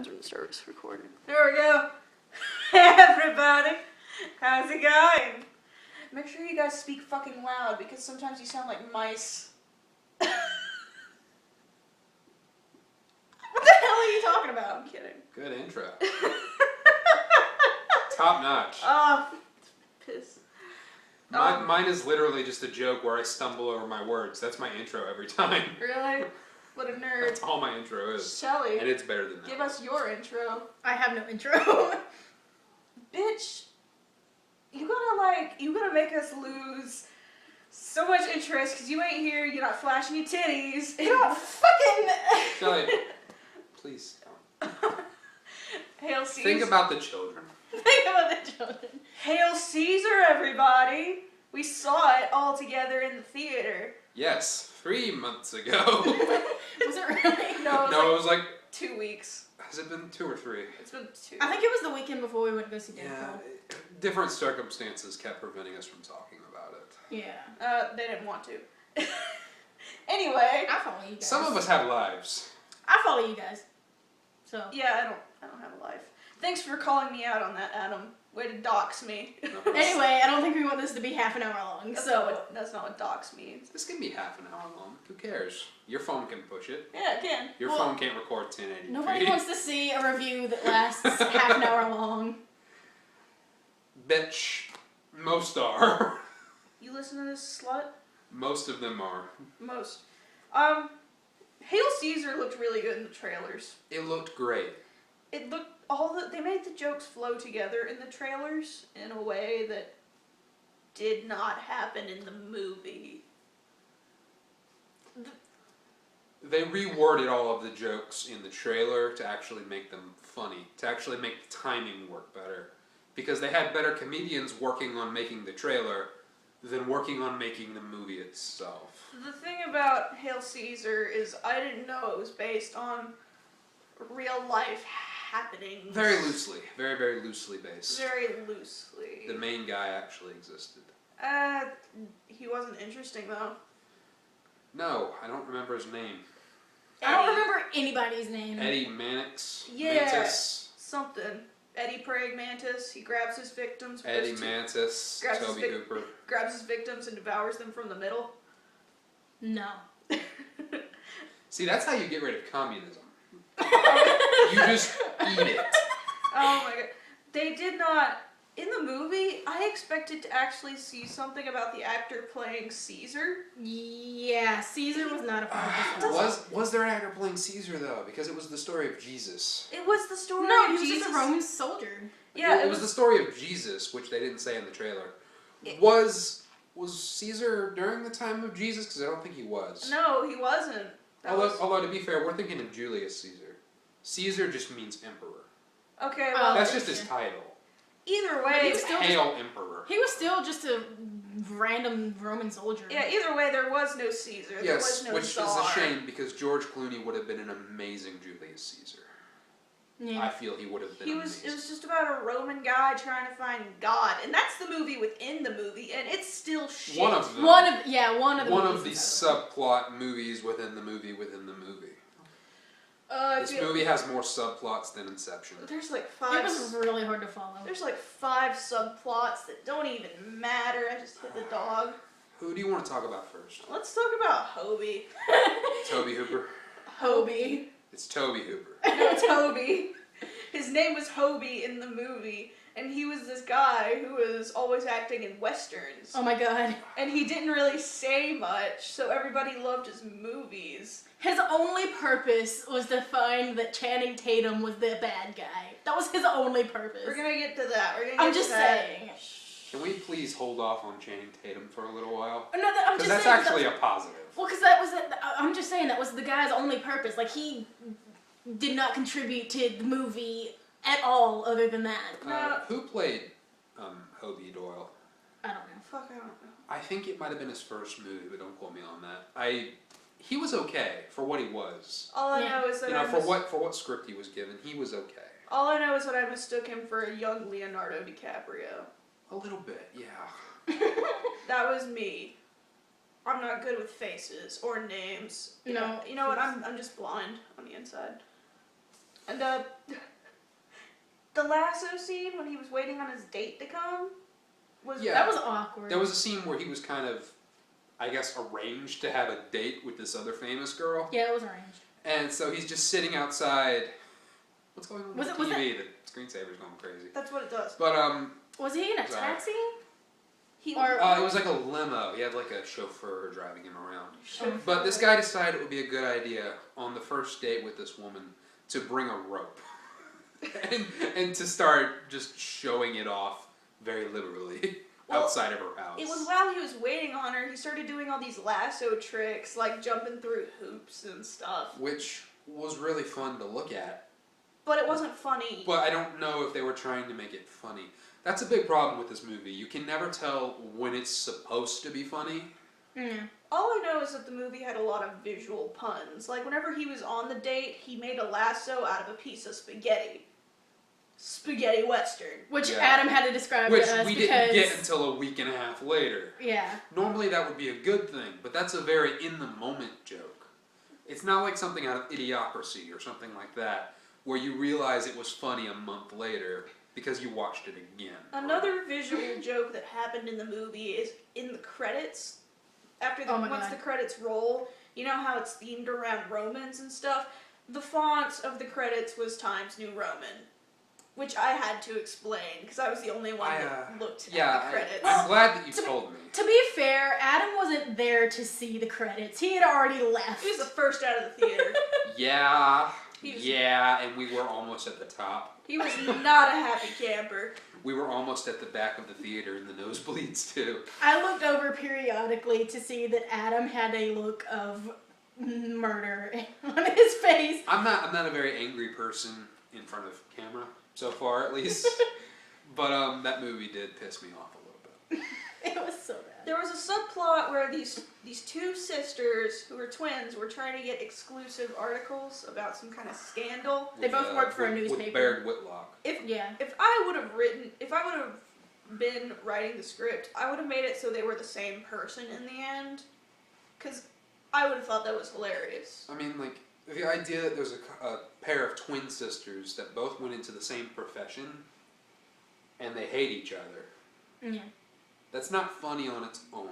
Service recording. There we go. Hey everybody, how's it going? Make sure you guys speak fucking loud because sometimes you sound like mice. What the hell are you talking about? I'm kidding. Good intro. Top notch. Oh, piss. Mine is literally just a joke where I stumble over my words. That's my intro every time. Really? What a nerd. That's all my intro is. Shelly, And it's better than that. give us your intro. I have no intro. Bitch, you gotta make us lose so much interest because you ain't here, you're not flashing your titties. You don't fucking... Shelly, please don't. Hail Caesar. Think about the children. Think about the children. Hail Caesar, everybody! We saw it all together in the theater. Yes, 3 months ago. Was it really? No, It was like 2 weeks. Has it been 2 or 3? It's been 2. I think it was the weekend before we went to go see Deadpool. Yeah, different circumstances kept preventing us from talking about it. Yeah. They didn't want to. Anyway. I follow you guys. Some of us have lives. I follow you guys. So. Yeah, I don't have a life. Thanks for calling me out on that, Adam. Way to dox me. No, Anyway, I don't think we want this to be half an hour long, That's so... not what dox means. This can be half an hour long. Who cares? Your phone can push it. Yeah, it can. Your phone can't record 1080p. Nobody wants to see a review that lasts half an hour long. Bitch. Most are. You listen to this slut? Most of them are. Most. Hail Caesar looked really good in the trailers. It looked great. It looked they made the jokes flow together in the trailers in a way that did not happen in the movie. They reworded all of the jokes in the trailer to actually make them funny, to actually make the timing work better. Because they had better comedians working on making the trailer than working on making the movie itself. The thing about Hail Caesar is I didn't know it was based on real life happenings. Very loosely. Very, very loosely based. Very loosely. The main guy actually existed. He wasn't interesting though. No, I don't remember his name. I don't remember anybody's name. Eddie Mannix? Yeah. Mantis? Something. Eddie Prague Mantis. He grabs his victims. Eddie Mantis. grabs his Toby Hooper. Grabs his victims and devours them from the middle. No. See, that's how you get rid of communism. You just eat it. Oh my god. They did not... In the movie, I expected to actually see something about the actor playing Caesar. Yeah, Caesar was not a part of this. Was there an actor playing Caesar, though? Because it was the story of Jesus. It was the story No, of he was Jesus. just a Roman soldier. Yeah, it was the story of Jesus, which they didn't say in the trailer. Was Caesar during the time of Jesus? Because I don't think he was. No, he wasn't. Although, to be fair, we're thinking of Julius Caesar. Caesar just means emperor. Okay, well... That's just his title. Either way... He was still Hail Emperor. He was still just a random Roman soldier. Yeah, either way, there was no Caesar. There was no which Tsar. is a shame because George Clooney would have been an amazing Julius Caesar. Yeah. I feel he would have been amazing. It was just about a Roman guy trying to find God, and that's the movie within the movie, and it's still shit. One of them. One of the subplot movies within the movie within the movie. This movie has more subplots than Inception. There's like 5... It was really hard to follow. There's like 5 subplots that don't even matter. I just hit the dog. Who do you want to talk about first? Let's talk about Hobie. Toby Hooper? Hobie. It's Toby Hooper. No, Toby. His name was Hobie in the movie, and he was this guy who was always acting in westerns. Oh my god. And he didn't really say much, so everybody loved his movies. His only purpose was to find that Channing Tatum was the bad guy. That was his only purpose. We're gonna get to that. I'm just saying. Can we please hold off on Channing Tatum for a little while? No, I'm Because just that's saying actually a positive. Well, because that was I'm just saying that was the guy's only purpose. Like, he did not contribute to the movie at all other than that. Who played Hobie Doyle? I don't know. Fuck, I don't know. I think it might have been his first movie, but don't quote me on that. He was okay for what he was. All I know is that for what script he was given, he was okay. All I know is that I mistook him for a young Leonardo DiCaprio. A little bit, yeah. That was me. I'm not good with faces or names. No. You know what? I'm just blind on the inside. And the lasso scene when he was waiting on his date to come was That was awkward. There was a scene where he was kind of, I guess, arranged to have a date with this other famous girl. Yeah, it was arranged. And so he's just sitting outside. What's going on Was with it- the was TV? The screensaver's going crazy. That's what it does. But Was he in a Sorry. taxi? He Or- it was like a limo. He had like a chauffeur driving him around. Chauffeur. But this guy decided it would be a good idea on the first date with this woman to bring a rope and to start just showing it off very liberally outside of her house. It was while he was waiting on her, he started doing all these lasso tricks, like jumping through hoops and stuff. Which was really fun to look at. But it wasn't funny. But I don't know if they were trying to make it funny. That's a big problem with this movie. You can never tell when it's supposed to be funny. Yeah. All I know is that the movie had a lot of visual puns. Like, whenever he was on the date, he made a lasso out of a piece of spaghetti. Spaghetti Western. Which Yeah. Adam had to describe Which to us we because... didn't get until a week and a half later. Yeah. Normally that would be a good thing, but that's a very in-the-moment joke. It's not like something out of Idiocracy or something like that, where you realize it was funny a month later because you watched it again. Another visual joke that happened in the movie is in the credits. After Oh my once God. the credits roll, you know how it's themed around Romans and stuff? The font of the credits was Times New Roman. Which I had to explain, because I was the only one that looked at the credits. I'm glad that you To- told me. To be fair, Adam wasn't there to see the credits. He had already left. He was the first out of the theater. Yeah, He was- and we were almost at the top. He was not a happy camper. We were almost at the back of the theater in the nosebleeds too. I looked over periodically to see that Adam had a look of murder on his face. I'm not a very angry person in front of camera so far, at least. But that movie did piss me off a little bit. It was so bad. There was a subplot where these two sisters, who were twins, were trying to get exclusive articles about some kind of scandal. They both worked for a With newspaper. Baird Whitlock. Yeah. If I would have been writing the script, I would have made it so they were the same person in the end. Because I would have thought that was hilarious. I mean, like, the idea that there's a pair of twin sisters that both went into the same profession and they hate each other. Yeah. That's not funny on its own.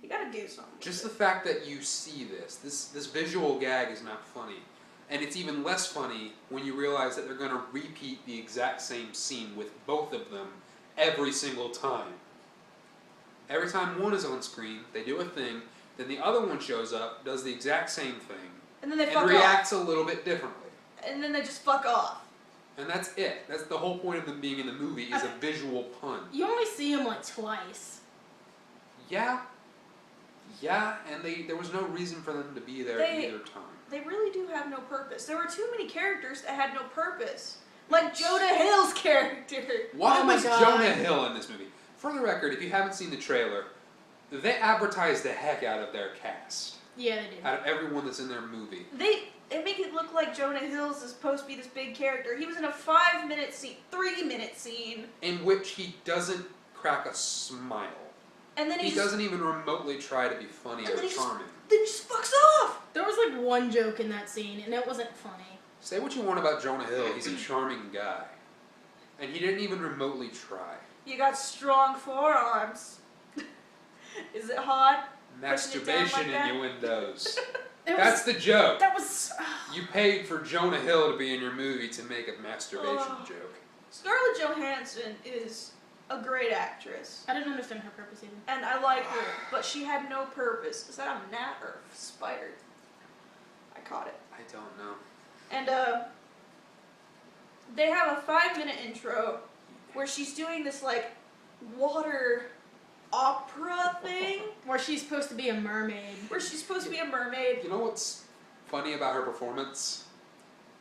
You gotta do something. Just the fact that you see this visual gag is not funny. And it's even less funny when you realize that they're going to repeat the exact same scene with both of them every single time. Every time one is on screen, they do a thing, then the other one shows up, does the exact same thing, And then they and fuck off. reacts a little bit differently. And then they just fuck off. And that's it. That's the whole point of them being in the movie, is a visual pun. You only see him like twice. Yeah, and there was no reason for them to be there either time. They really do have no purpose. There were too many characters that had no purpose. Like Jonah Hill's character. Why Oh my was God. Jonah Hill in this movie? For the record, if you haven't seen the trailer, they advertised the heck out of their cast. Yeah, they did. Out of everyone that's in their movie. They make it look like Jonah Hill's is supposed to be this big character. He was in a 5-minute scene, 3-minute scene, In which he doesn't crack a smile. and then He he just doesn't even remotely try to be funny And or then he just- charming. then he just fucks off. There was like one joke in that scene, and it wasn't funny. Say what you want about Jonah Hill, he's a charming guy. And he didn't even remotely try. You got strong forearms. Is it hot? Masturbation like that? innuendos. It That's the joke. That was. You paid for Jonah Hill to be in your movie to make a masturbation Oh. joke. Scarlett Johansson is a great actress, I didn't understand her purpose either. and I like her, but she had no purpose. Is that a gnat or a spider? I caught it. I don't know. And they have a 5-minute intro where she's doing this like water opera thing Where she's supposed to be a mermaid. where she's supposed to be a mermaid. You know what's funny about her performance?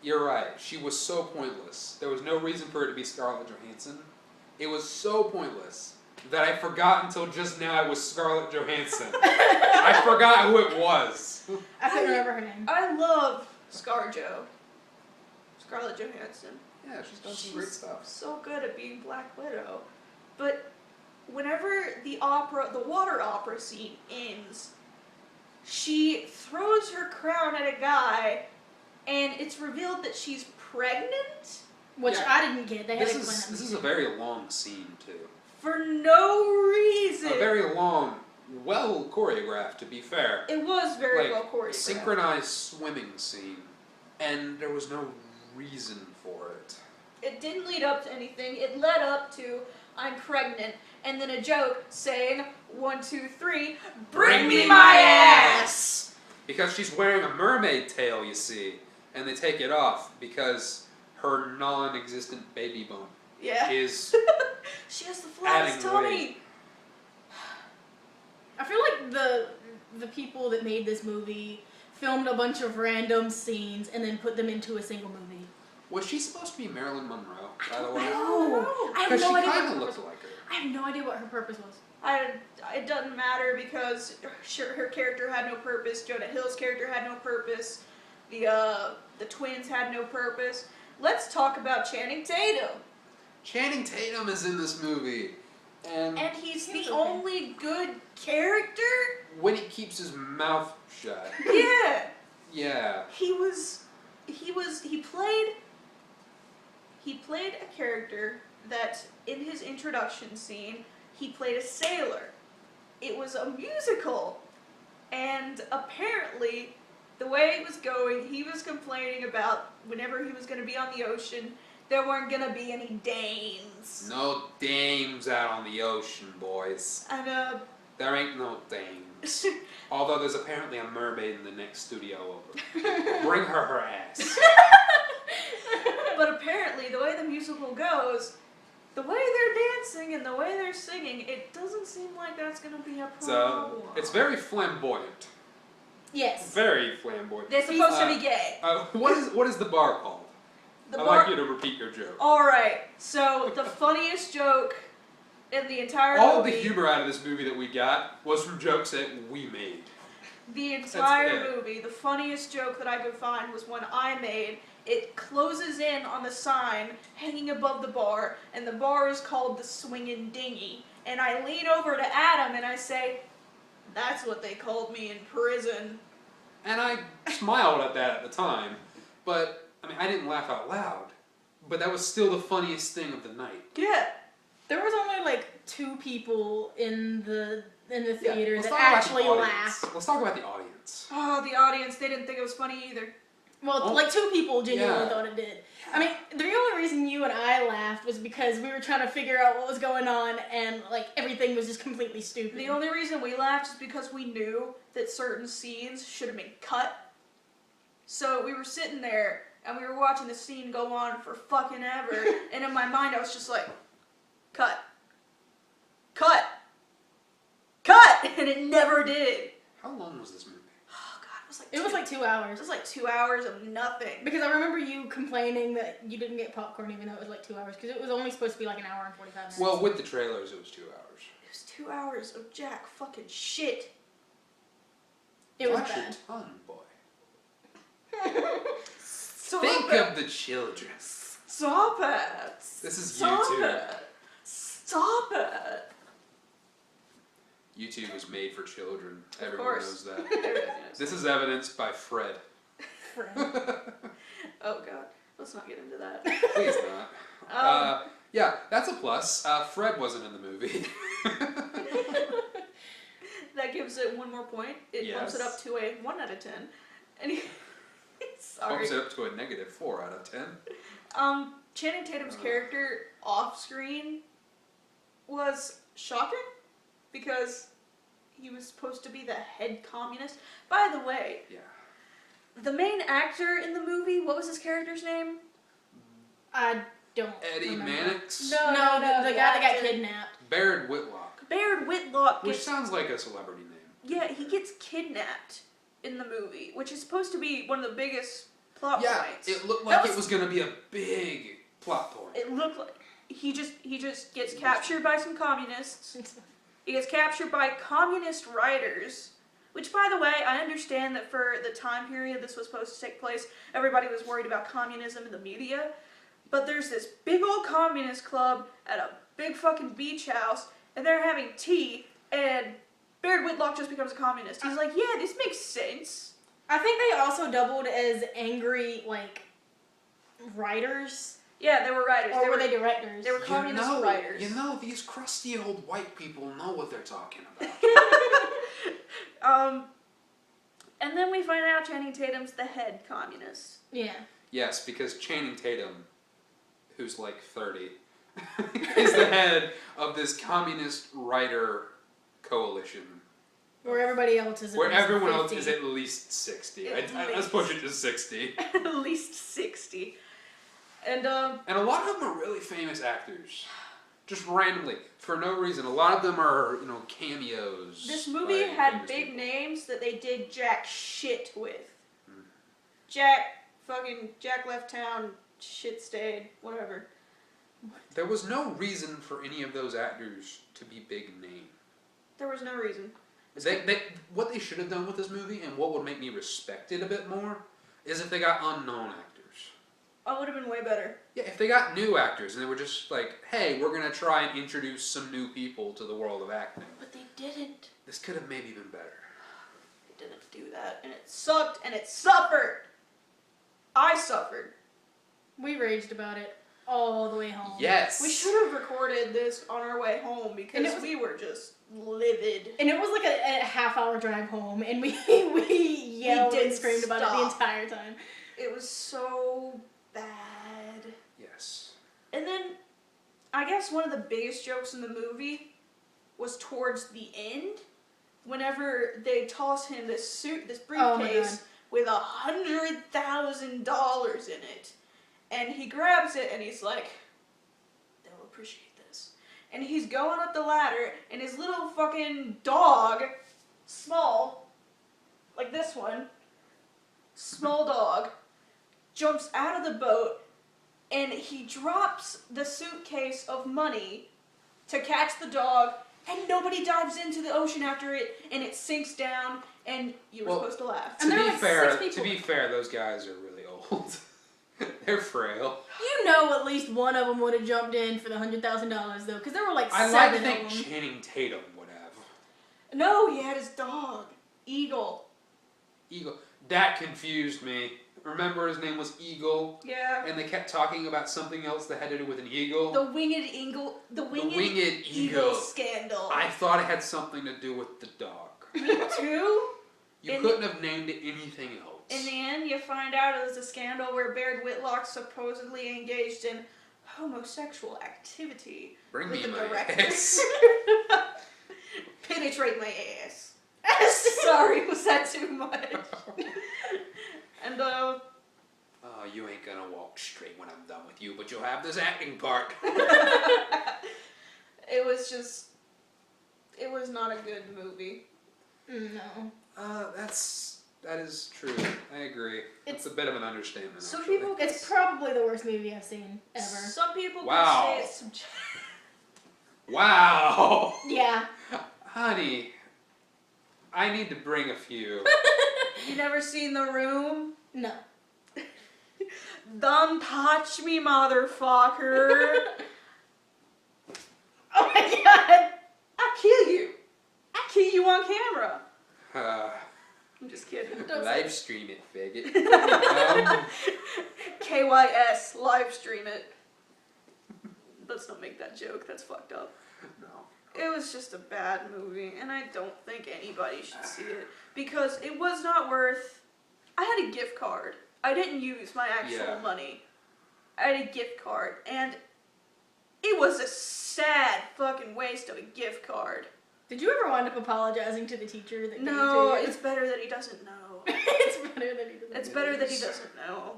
You're right. She was so pointless. There was no reason for it to be Scarlett Johansson. It was so pointless that I forgot until just now it was Scarlett Johansson. I forgot who it was. I couldn't remember her name. I love ScarJo. Scarlett Johansson. Yeah, she's done some great stuff. So good at being Black Widow. But whenever the water opera scene ends, she throws her crown at a guy, and it's revealed that she's pregnant? Which Yeah. I didn't get. They had This to explain that. is a very long scene, too. For no reason. A very long, well choreographed, to be fair. It was very well choreographed. Synchronized swimming scene, and there was no reason for it. It didn't lead up to anything. It led up to I'm pregnant, and then a joke saying 1, 2, 3, bring me my ass. Because she's wearing a mermaid tail, you see, and they take it off because her non-existent baby bump is she has the flattest tummy. weight. I feel like the people that made this movie filmed a bunch of random scenes and then put them into a single movie. Was she supposed to be Marilyn Monroe, by the way? I have Because no she idea. kind of looked like her. I have no idea what her purpose was. It doesn't matter because her character had no purpose. Jonah Hill's character had no purpose. The twins had no purpose. Let's talk about Channing Tatum. Channing Tatum is in this movie. And he's the only good character? when he keeps his mouth shut. Yeah. Yeah. He played a character that in his introduction scene, he played a sailor. It was a musical. And apparently, the way it was going, he was complaining about whenever he was going to be on the ocean, there weren't going to be any dames. No dames out on the ocean, boys. And, There ain't no dames. Although there's apparently a mermaid in the next studio over. Bring her ass. but apparently, the way the musical goes, the way they're dancing and the way they're singing, it doesn't seem like that's going to be a problem. It's very flamboyant. Yes. Very flamboyant. They're supposed to be gay. What is the bar called? I'd like you to repeat your joke. Alright, so the funniest joke in the entire All movie. the humor out of this movie that we got was from jokes that we made. The entire movie, the funniest joke that I could find was one I made. It closes in on the sign hanging above the bar, and the bar is called the Swingin' Dinghy. And I lean over to Adam and I say, "That's what they called me in prison." And I smiled at that at the time, but I mean, I didn't laugh out loud. But that was still the funniest thing of the night. Yeah. There was only like 2 people in the theater let's that talk about actually the audience. laughed. Let's talk about the audience. Oh, the audience, they didn't think it was funny either. Well, like 2 people genuinely Yeah. thought it did. I mean, the only reason you and I laughed was because we were trying to figure out what was going on and like everything was just completely stupid. The only reason we laughed is because we knew that certain scenes should have been cut. So we were sitting there and we were watching the scene go on for fucking ever, and in my mind I was just like, cut. Cut! Cut! And it never did. How long was this movie? Oh god, It was like 2 hours. It was like 2 hours of nothing. Because I remember you complaining that you didn't get popcorn even though it was like 2 hours. Because it was only supposed to be like an hour and 45 minutes. Well, with the trailers, it was 2 hours. It was 2 hours of jack fucking shit. It was Watch bad. your tongue, boy. Stop Think it. of the children. Stop it. This is Stop YouTube. it. Stop it. YouTube was made for children. Of Everyone course. knows that. Everybody knows. This is evidenced by Fred. Friend. Oh god, let's not get into that. Please not. Yeah, that's a plus. Fred wasn't in the movie. That gives it one more point. It bumps it Yes. up to a 1 out of 10. And sorry. Bumps it up to a -4 out of 10. Channing Tatum's character off screen was shocking because he was supposed to be the head communist. By the way, Yeah. the main actor in the movie, what was his character's name? I don't Eddie remember. Mannix. No, No, the guy that got actor. kidnapped. Baird Whitlock. Baird Whitlock Which gets... sounds like a celebrity name. Yeah, he gets kidnapped in the movie, which is supposed to be one of the biggest plot Yeah, points. it looked like it was going to be a big plot point. It looked like he just gets captured by some communists. He gets captured by communist writers, which, by the way, I understand that for the time period this was supposed to take place, everybody was worried about communism in the media. But there's this big old communist club at a big fucking beach house, and they're having tea, and Baird Whitlock just becomes a communist. He's like, yeah, this makes sense. I think they also doubled as angry, like, writers? Yeah, they were writers. Or were they directors? They were communist writers. You know, these crusty old white people know what they're talking about. And then we find out Channing Tatum's the head communist. Yeah. Yes, because Channing Tatum, who's like 30, is the head of this communist writer coalition. Where everybody else is Where everyone 50. else is at least 60. Let's push it to 60. At least 60. And a lot of them are really famous actors. Just randomly, for no reason. A lot of them are, cameos. This movie had big names that they did jack shit with. Jack left town, shit stayed, whatever. There was no reason for any of those actors to be big names. There was no reason. What they should have done with this movie, and what would make me respect it a bit more, is if they got unknown actors. Oh, it would have been way better. Yeah, if they got new actors, and they were just like, hey, we're going to try and introduce some new people to the world of acting. But they didn't. This could have maybe been better. They didn't do that, and it sucked, and it suffered. I suffered. We raged about it all the way home. Yes. We should have recorded this on our way home because we were just livid. And it was like a half-hour drive home, and we yelled and screamed about it the entire time. It was so bad. Yes. And then, I guess one of the biggest jokes in the movie was towards the end, whenever they toss him this briefcase with $100,000 in it. And he grabs it and he's like, they'll appreciate this. And he's going up the ladder and his little fucking dog, small, like this one, small dog, jumps out of the boat and he drops the suitcase of money to catch the dog, and nobody dives into the ocean after it, and it sinks down, and you were supposed to laugh. And To be fair, those guys are really old. They're frail. You know, at least one of them would have jumped in for the $100,000 though, because there were like I 7 like to of think them. Channing Tatum would have. No, he had his dog, Eagle. That confused me. Remember his name was Eagle? Yeah. And they kept talking about something else that had to do with an eagle? The winged eagle scandal. I thought it had something to do with the dog. Me too. You couldn't have named it anything else. In the end, you find out it was a scandal where Baird Whitlock supposedly engaged in homosexual activity. Bring with me the my director. ass. Penetrate my ass. Sorry, was that too much? And you ain't gonna walk straight when I'm done with you, but you'll have this acting part. It was not a good movie. No. That is true. I agree. It's a bit of an understatement. Some actually. people It's probably the worst movie I've seen ever. Some people Wow. could say it's subjective. Wow. Yeah. Honey, I need to bring a few. You never seen The Room? No. Don't touch me, motherfucker. Oh my god. I'll kill you. I'll kill you on camera. I'm just kidding. Live stream it, faggot. KYS, live stream it. Let's not make that joke, that's fucked up. No. It was just a bad movie, and I don't think anybody should see it. Because it was not worth... I had a gift card. I didn't use my actual money. I had a gift card, and it was a sad fucking waste of a gift card. Did you ever wind up apologizing to the teacher that No, gave it to you? it's better that he doesn't know. It's better that he doesn't It's know. better that he doesn't know.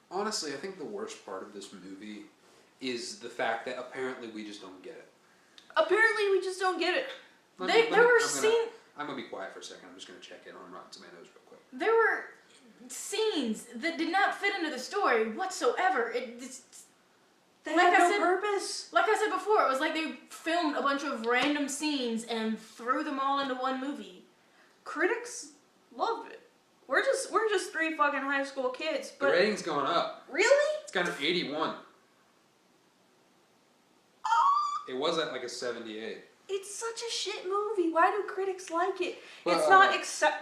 Honestly, I think the worst part of this movie is the fact that apparently we just don't get it. Apparently, we just don't get it. I'm going to be quiet for a second. I'm just going to check in on Rotten Tomatoes real quick. There were scenes that did not fit into the story whatsoever. They Like had I no said- purpose. Like I said before, it was like they filmed a bunch of random scenes and threw them all into one movie. Critics loved it. We're just 3 fucking high school kids, The but rating's going up. really? It's got an 81. It was at like a 78. It It's such a shit movie. Why do critics like it? Well, It's not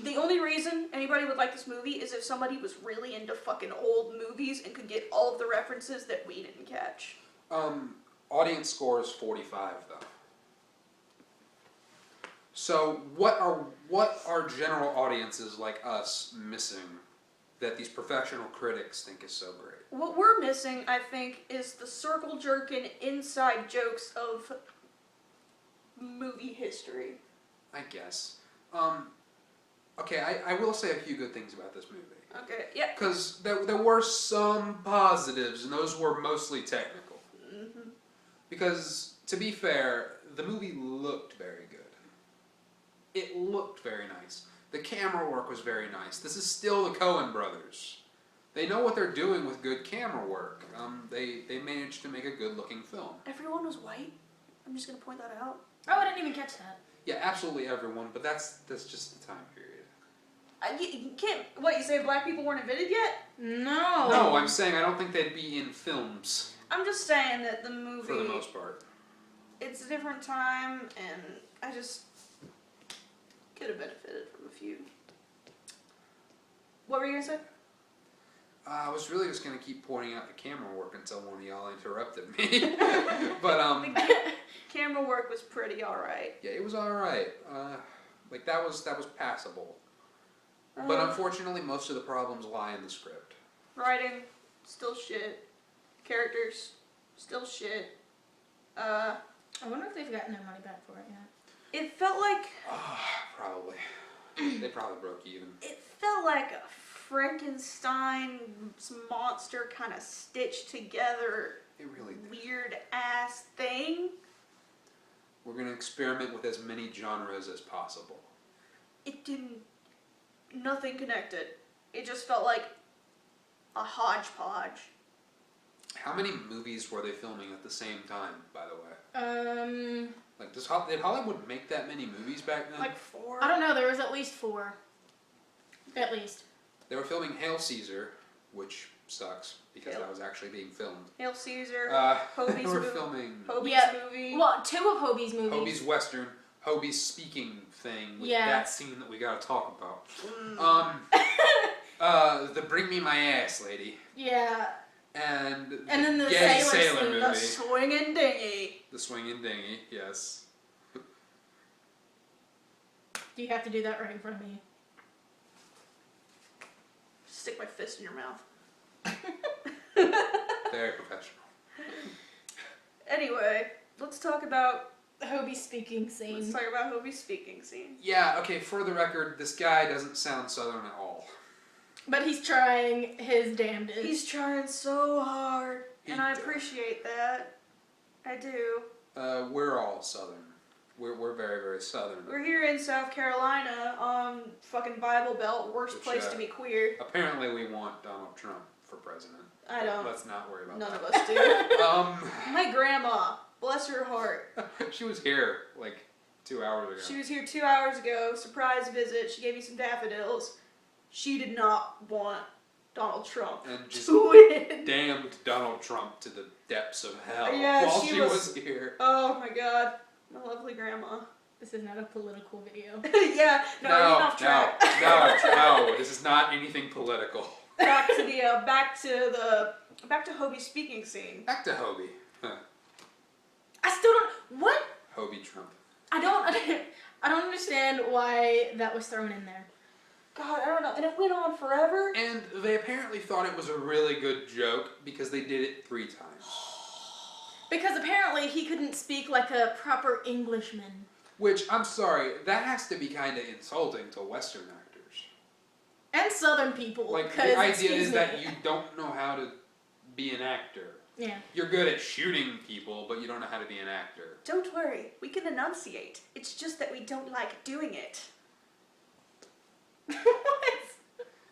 the only reason anybody would like this movie is if somebody was really into fucking old movies and could get all of the references that we didn't catch. Audience score is 45 though. So what are general audiences like us missing that these professional critics think is so great? What we're missing, I think, is the circle jerking inside jokes of movie history. I guess. Okay, I will say a few good things about this movie. Okay, yeah. Because there were some positives, and those were mostly technical. Mm-hmm. Because, to be fair, the movie looked very good. It looked very nice. The camera work was very nice. This is still the Coen brothers. They know what they're doing with good camera work. They managed to make a good-looking film. Everyone was white. I'm just going to point that out. Oh, I didn't even catch that. Yeah, absolutely everyone, but that's just the time period. You can't... What, you say black people weren't invented yet? No. No, I'm saying I don't think they'd be in films. I'm just saying that the movie... For the most part. It's a different time, and I just could have benefited from a few. What were you going to say? I was really just going to keep pointing out the camera work until one of y'all interrupted me. But, The camera work was pretty alright. yeah, it was alright. That was passable. But unfortunately, most of the problems lie in the script. Writing, still shit. Characters, still shit. I wonder if they've gotten their money back for it yet. It felt like... Probably. They probably broke even. It felt like a Frankenstein's monster kind of stitched together It really did. weird ass thing. We're going to experiment with as many genres as possible. It didn't... Nothing connected. It just felt like a hodgepodge. How many movies were they filming at the same time, by the way? Like, did Hollywood make that many movies back then? Like 4? I don't know. There was at least 4. At least. They were filming Hail Caesar, which sucks because that was actually being filmed. Hail Caesar, They Hobie's were movie. filming movie. Well, 2 of Hobie's movies. Hobie's Western, Hobie's speaking thing with Yeah. that scene that we gotta talk about. The Bring Me My Ass Lady. Yeah. And then the Gay sailor scene, movie. The swinging dinghy. The Swinging Dinghy, yes. Do you have to do that right in front of me? Stick my fist in your mouth. Very professional. Anyway, let's talk about Hobie speaking scene. Hobie's speaking scene. Yeah, okay, for the record, this guy doesn't sound Southern at all. But he's trying his damnedest. He's trying so hard, and I does. appreciate that. I do. We're all Southern. We're very, very Southern. We're here in South Carolina on fucking Bible Belt, worst place to be queer. Apparently we want Donald Trump for president. I don't. Let's not worry about None that. of us do. My grandma, bless her heart. She was here like 2 hours ago. She was here 2 hours ago, surprise visit. She gave me some daffodils. She did not want Donald Trump and just to win. damned Donald Trump to the depths of hell Yeah, while she she was- was here. Oh my god. My lovely grandma. This is not a political video. Yeah, no, we're getting off track. No, this is not anything political. Back to Hobie's speaking scene. Back to Hobie. Huh. I still don't... What? Hobie Trump. I don't understand why that was thrown in there. God, I don't know. And it went on forever. And they apparently thought it was a really good joke because they did it 3 times. Because apparently he couldn't speak like a proper Englishman. Which, I'm sorry, that has to be kind of insulting to Western actors. And Southern people. Like, 'cause, the idea excuse is me. that you don't know how to be an actor. Yeah. You're good at shooting people, but you don't know how to be an actor. Don't worry. We can enunciate. It's just that we don't like doing it. What?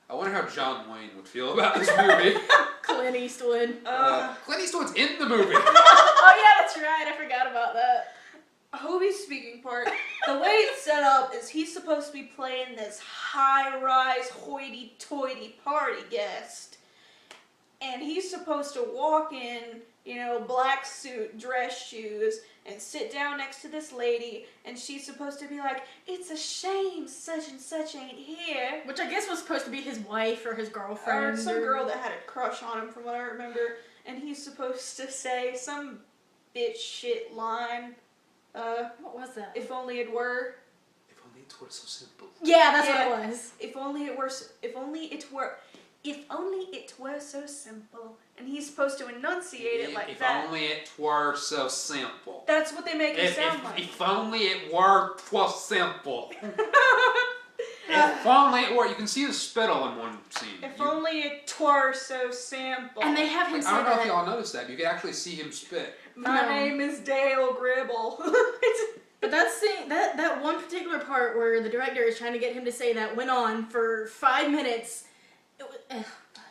I wonder how John Wayne would feel about this movie. Clint Eastwood. Clint Eastwood's in the movie. Oh yeah, that's right. I forgot about that. Hobie's speaking part, the way it's set up is he's supposed to be playing this high-rise, hoity-toity party guest. and he's supposed to walk in, black suit, dress shoes, and sit down next to this lady, and she's supposed to be like, it's a shame such and such ain't here. Which I guess was supposed to be his wife or his girlfriend. Or some girl that had a crush on him, from what I remember. And he's supposed to say some bitch shit line. What was that? If only it were. If only it were so simple. Yeah, that's what it was. If only it were so simple. And he's supposed to enunciate it like that. If only it were so simple. That's what they make it sound like. If only it were simple. If only it were. You can see the spittle in one scene. If only it were so simple. And they have him say I don't know that. if y'all noticed that. You can actually see him spit. My name is Dale Gribble. But that one particular part where the director is trying to get him to say that went on for 5 minutes.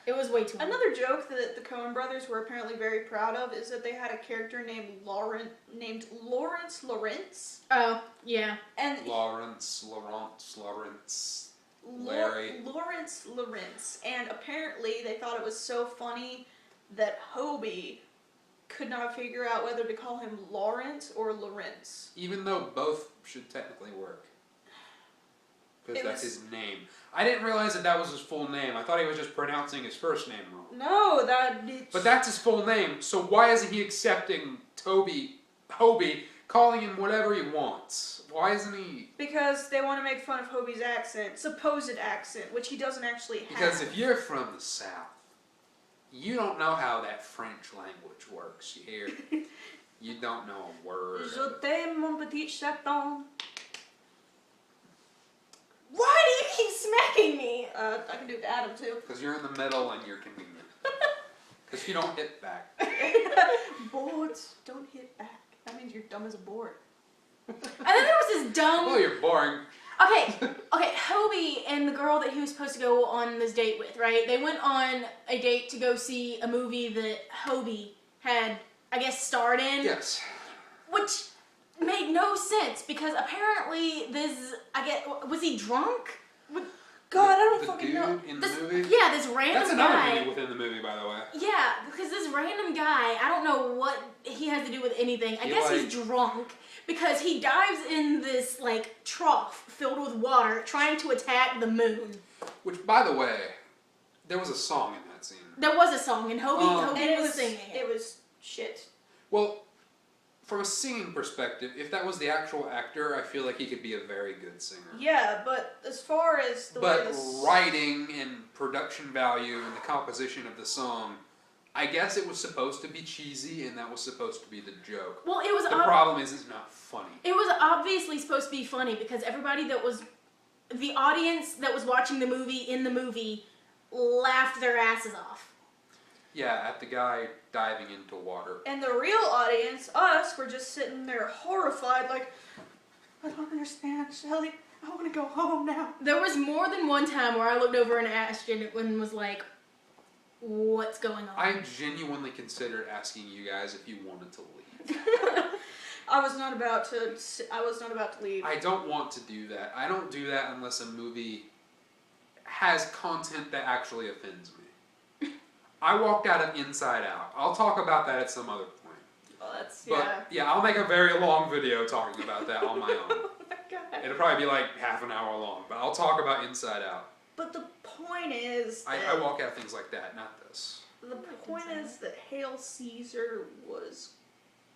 It was way too long. Another joke that the Coen brothers were apparently very proud of is that they had a character named Lawrence Lawrence. Oh, yeah. And Lawrence, Larry. Lawrence Lawrence. And apparently they thought it was so funny that Hobie could not figure out whether to call him Lawrence or Lawrence. Even though both should technically work. Because that's his name. I didn't realize that was his full name. I thought he was just pronouncing his first name wrong. No, But that's his full name, so why isn't he accepting Hobie, calling him whatever he wants? Why isn't he... Because they want to make fun of Hobie's accent, supposed accent, which he doesn't actually have. Because if you're from the South, you don't know how that French language works, you hear? You don't know a word. Je t'aime, mon petit chaton. Why do you keep smacking me? I can do it to Adam, too. Because you're in the middle and you're convenient. Because you don't hit back. Boards don't hit back. That means you're dumb as a board. And then there was this dumb... Oh, you're boring. Okay, Hobie and the girl that he was supposed to go on this date with, right? They went on a date to go see a movie that Hobie had, I guess, starred in. Yes. Which made no sense, because apparently was he drunk? God, I don't the fucking dude know. in the movie? Yeah, this random That's another guy. movie within the movie, by the way. Yeah, because this random guy, I don't know what he has to do with anything. I guess he's drunk because he dives in this trough filled with water trying to attack the moon. Which, by the way, there was a song in that scene. There was a song, and Hobie was singing it. It was shit. Well, from a singing perspective, if that was the actual actor, I feel like he could be a very good singer. Yeah, but as far as the way writing and production value and the composition of the song, I guess it was supposed to be cheesy, and that was supposed to be the joke. Well, it was. The problem is it's not funny. It was obviously supposed to be funny because everybody the audience that was watching the movie laughed their asses off. Yeah, at the guy diving into water. And the real audience, us, were just sitting there horrified, like, I don't understand, Shelly. I want to go home now. There was more than one time where I looked over and asked Jen and was like, what's going on? I genuinely considered asking you guys if you wanted to leave. I was not about to leave. I don't want to do that. I don't do that unless a movie has content that actually offends me. I walked out of Inside Out. I'll talk about that at some other point. Well, Yeah, I'll make a very long video talking about that on my own. Oh my God. It'll probably be like half an hour long, but I'll talk about Inside Out. But the point is that I walk out of things like that, not this. The point is that Hail Caesar was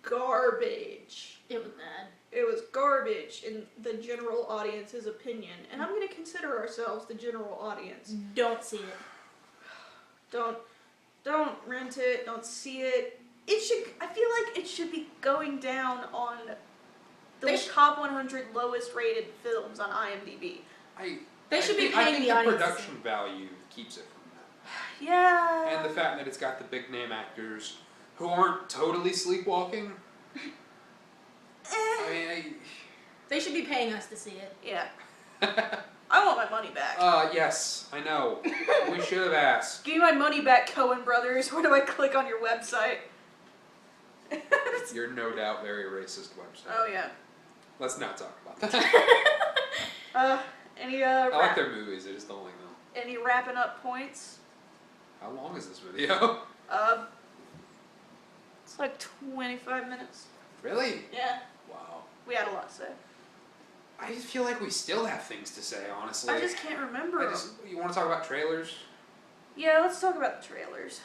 garbage. It was bad. It was garbage in the general audience's opinion. And I'm going to consider ourselves the general audience. Don't see it. Don't rent it. Don't see it. I feel like it should be going down on the top 100 lowest rated films on IMDb. They should be I paying think the audience. production value keeps it from that. Yeah. And the fact that it's got the big name actors who aren't totally sleepwalking. They should be paying us to see it. Yeah. I want my money back. Yes, I know. We should have asked. Give me my money back, Coen Brothers. Where do I click on your website? Your no doubt very racist website. Oh, yeah. Let's not talk about that. I I like their movies, I just don't like them. Any wrapping up points? How long is this video? It's like 25 minutes. Really? Yeah. Wow. We had a lot to say. I just feel like we still have things to say, honestly. I just can't remember them. You want to talk about trailers? Yeah, let's talk about the trailers.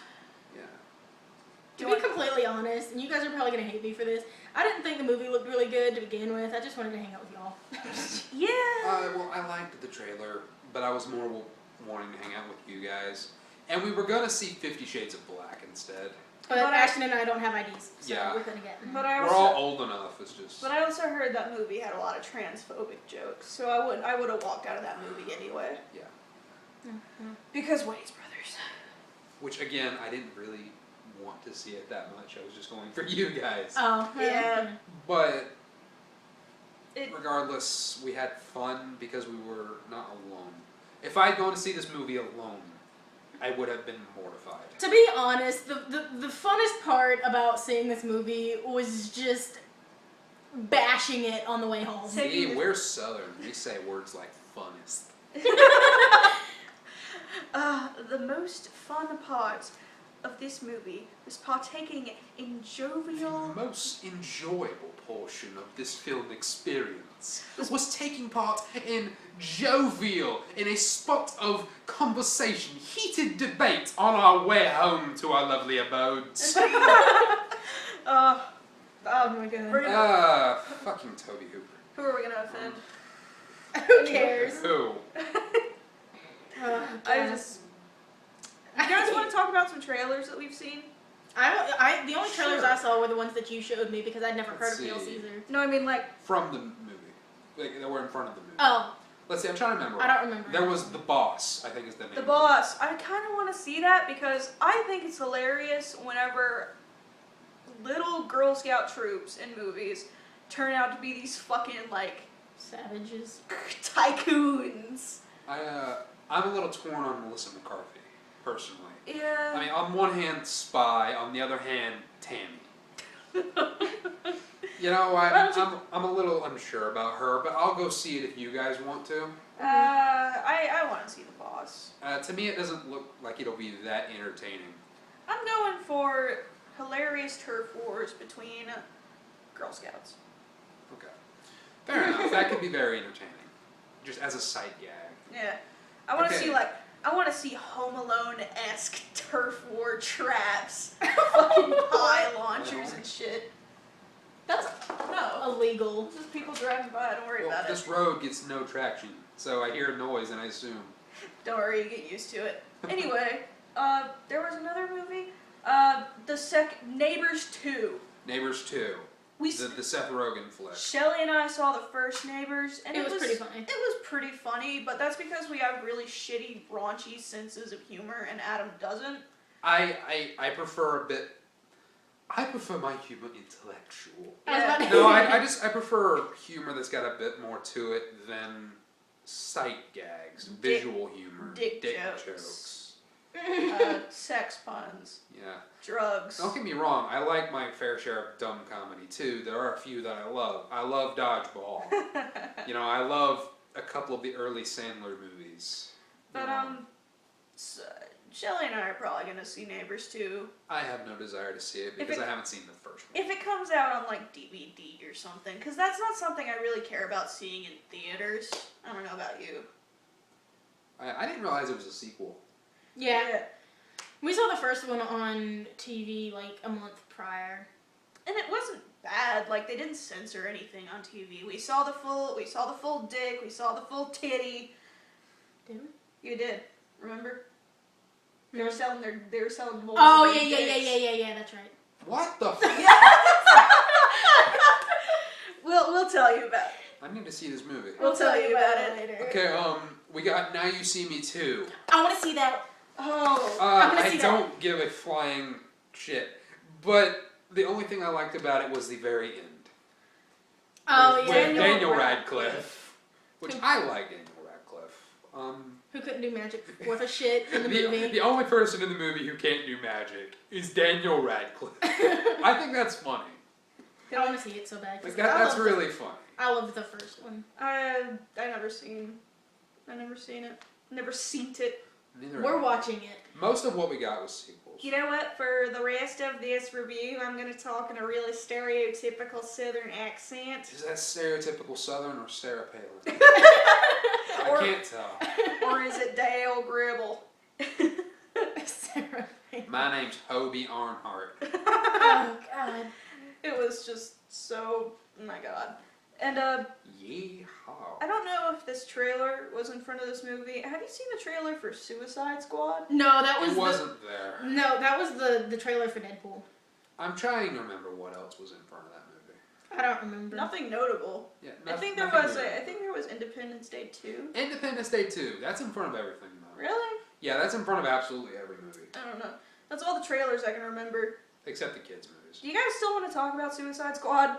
Yeah. To be completely honest, and you guys are probably going to hate me for this, I didn't think the movie looked really good to begin with. I just wanted to hang out with y'all. Yeah. Well, I liked the trailer, but I was more wanting to hang out with you guys. And we were going to see 50 Shades of Black instead. But Ashton and I don't have IDs, so yeah. we couldn't get them. We're all old enough. It's just. But I also heard that movie had a lot of transphobic jokes, so I would have walked out of that movie anyway. Yeah. Mm-hmm. Because Wayne's Brothers. Which again, I didn't really want to see it that much. I was just going for you guys. Oh, yeah. But regardless, we had fun because we were not alone. If I had gone to see this movie alone, I would have been mortified. To be honest, the funnest part about seeing this movie was just bashing it on the way home. See, we're Southern. We say words like funnest. The most fun part of this movie was partaking in jovial... The most enjoyable portion of this film experience was taking part in jovial, in a spot of conversation, heated debate on our way home to our lovely abodes. Oh my god. Fucking Toby Hooper. Who are we gonna offend? Who cares? Who? You guys want to talk about some trailers that we've seen? The only trailers I saw were the ones that you showed me because I'd never heard of Hail Caesar. No, I mean like... From the movie. Like, they were in front of the movie. Oh. Let's see, I'm trying to remember. I don't remember. There was The Boss, I think is the name. The Boss. I kind of want to see that because I think it's hilarious whenever little Girl Scout troops in movies turn out to be these fucking, like... Savages. Tycoons. I'm a little torn on Melissa McCarthy, personally. Yeah. I mean, on one hand, Spy, on the other hand, Tammy. You know, I'm a little unsure about her, but I'll go see it if you guys want to. I want to see The Boss. To me, it doesn't look like it'll be that entertaining. I'm going for hilarious turf wars between Girl Scouts. Okay. Fair enough. That could be very entertaining. Just as a sight gag. Yeah. I want to see Home Alone-esque turf war traps. Fucking pie launchers and shit. That's illegal. Just people driving by, don't worry about it. This road gets no traction, so I hear a noise and I assume. Don't worry, you get used to it. Anyway, there was another movie. Neighbors 2. Neighbors 2. The Seth Rogen flick. Shelly and I saw the first Neighbors, and it was pretty funny. It was pretty funny, but that's because we have really shitty, raunchy senses of humor, and Adam doesn't. I prefer a bit. I prefer my humor intellectual. Yeah. No, I prefer humor that's got a bit more to it than sight gags, visual humor, dick jokes. Sex puns. Yeah. Drugs. Don't get me wrong, I like my fair share of dumb comedy too. There are a few that I love. I love Dodgeball. You know, I love a couple of the early Sandler movies. But Shelly and I are probably gonna see Neighbors 2. I have no desire to see it because I haven't seen the first one. If it comes out on like DVD or something, because that's not something I really care about seeing in theaters. I don't know about you. I didn't realize it was a sequel. Yeah. We saw the first one on TV like a month prior. And it wasn't bad. Like they didn't censor anything on TV. We saw the full dick, we saw the full titty. Did we? You did. Remember? They were selling holes. Oh yeah, that's right. What the We'll tell you about it. I need to see this movie. We'll tell you about it later. Okay, we got Now You See Me Too. I want to see that. Oh, I don't give a flying shit. But the only thing I liked about it was the very end. Oh, with, yeah. With Daniel Radcliffe. Which I like Daniel Radcliffe. Who couldn't do magic worth a shit in the movie. The only person in the movie who can't do magic is Daniel Radcliffe. I think that's funny. I want to see it so bad. Like that's really funny. I loved the first one. I never seen it. Never seen it. We're watching it. Most of what we got was sequels. You know what? For the rest of this review, I'm going to talk in a really stereotypical Southern accent. Is that stereotypical Southern or Sarah Palin? Or- I can't tell. Or is it Dale Gribble? Sarah. My name's Hobie Arnhart. Oh God. It was just so... Oh my God. And, Yeehaw. I don't know if this trailer was in front of this movie. Have you seen the trailer for Suicide Squad? No, that was It wasn't there. No, that was the trailer for Deadpool. I'm trying to remember what else was in front of that movie. I don't remember. Nothing notable. Yeah, I think there was Independence Day 2. Independence Day 2. That's in front of everything, though. Really? Yeah, that's in front of absolutely every movie. I don't know. That's all the trailers I can remember. Except the kids' movies. Do you guys still want to talk about Suicide Squad?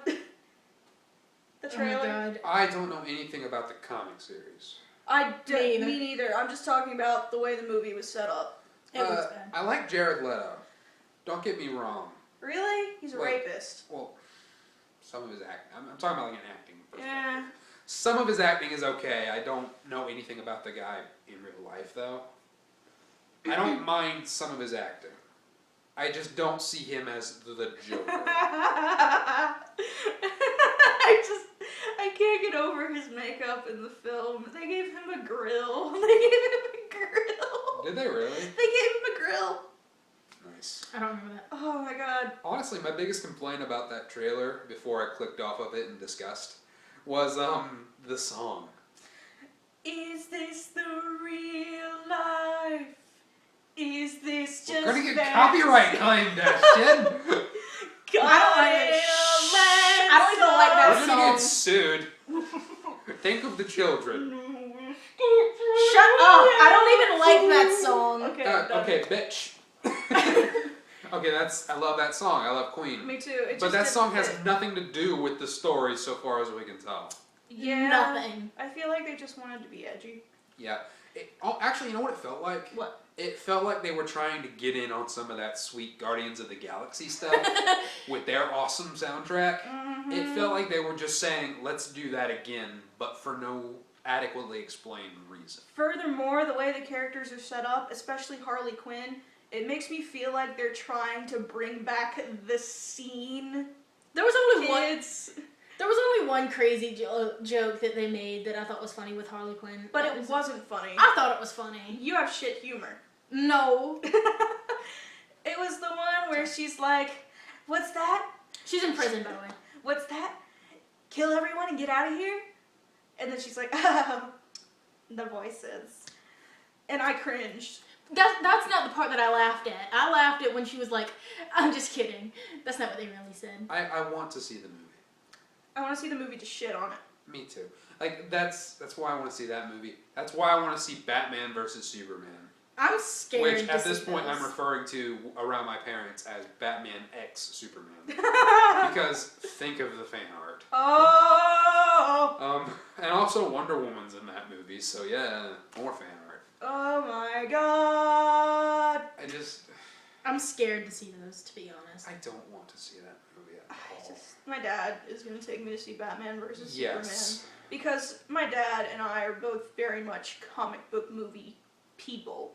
The trailer? Oh my God. I don't know anything about the comic series. Me neither. I'm just talking about the way the movie was set up. It was bad. I like Jared Leto. Don't get me wrong. Really? He's a rapist. Well, some of his acting. I'm talking about like an acting perspective. Yeah. Some of his acting is okay. I don't know anything about the guy in real life, though. I don't mind some of his acting. I just don't see him as the Joker. I can't get over his makeup in the film. They gave him a grill. Did they really? They gave him a grill. Nice. I don't remember that. Oh my God. Honestly, my biggest complaint about that trailer, before I clicked off of it in disgust, was the song. Is this the real life? Is this just We're gonna get fantasy? copyright claimed, shit. I don't even like that We're gonna get sued. Think of the children. Shut up! I don't even like that song. Okay, Okay, bitch. Okay, I love that song. I love Queen. Me too. But that song has nothing to do with the story so far as we can tell. Yeah. Nothing. I feel like they just wanted to be edgy. Yeah. Actually, you know what it felt like? What? It felt like they were trying to get in on some of that sweet Guardians of the Galaxy stuff with their awesome soundtrack. Mm-hmm. It felt like they were just saying, let's do that again, but for no adequately explained reason. Furthermore, the way the characters are set up, especially Harley Quinn, it makes me feel like they're trying to bring back the scene. There was only Kids. There was only one crazy joke that they made that I thought was funny with Harley Quinn. But it wasn't funny. I thought it was funny. You have shit humor. No. It was the one where she's like, what's that? She's in prison, by the way. What's that? Kill everyone and get out of here? And then she's like, oh, the voices. And I cringed. That's not the part that I laughed at. I laughed at when she was like, I'm just kidding. That's not what they really said. I want to see the movie. I want to see the movie to shit on it. Me too. Like, that's why I want to see that movie. That's why I want to see Batman versus Superman. I'm scared. Which, to at this see point, those. I'm referring to around my parents as Batman x Superman. Because think of the fan art. Oh! And also Wonder Woman's in that movie, so yeah, more fan art. Oh my God! I'm scared to see those, to be honest. I don't want to see that movie at all. My dad is going to take me to see Batman versus Yes. Superman. Because my dad and I are both very much comic book movie people.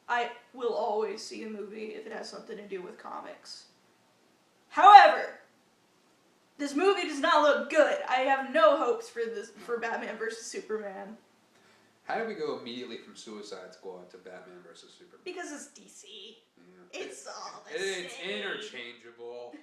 I will always see a movie if it has something to do with comics. However, this movie does not look good. I have no hopes for Batman versus Superman. How did we go immediately from Suicide Squad to Batman versus Superman? Because it's DC. Yeah. It's all the It's same. interchangeable.